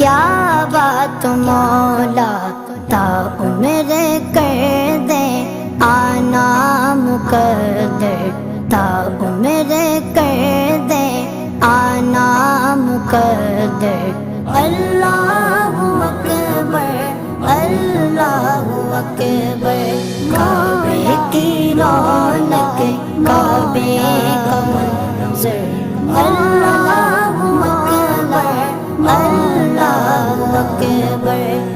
کیا بات مولا تا عمر کر دے آنا مقدر، تا عمر کر دے آنا مقدر۔ اللہ اکبر اللہ اکبر، کعبے کی رونق کعبے کا منظر، اللہ اکبر اللہ اکبر۔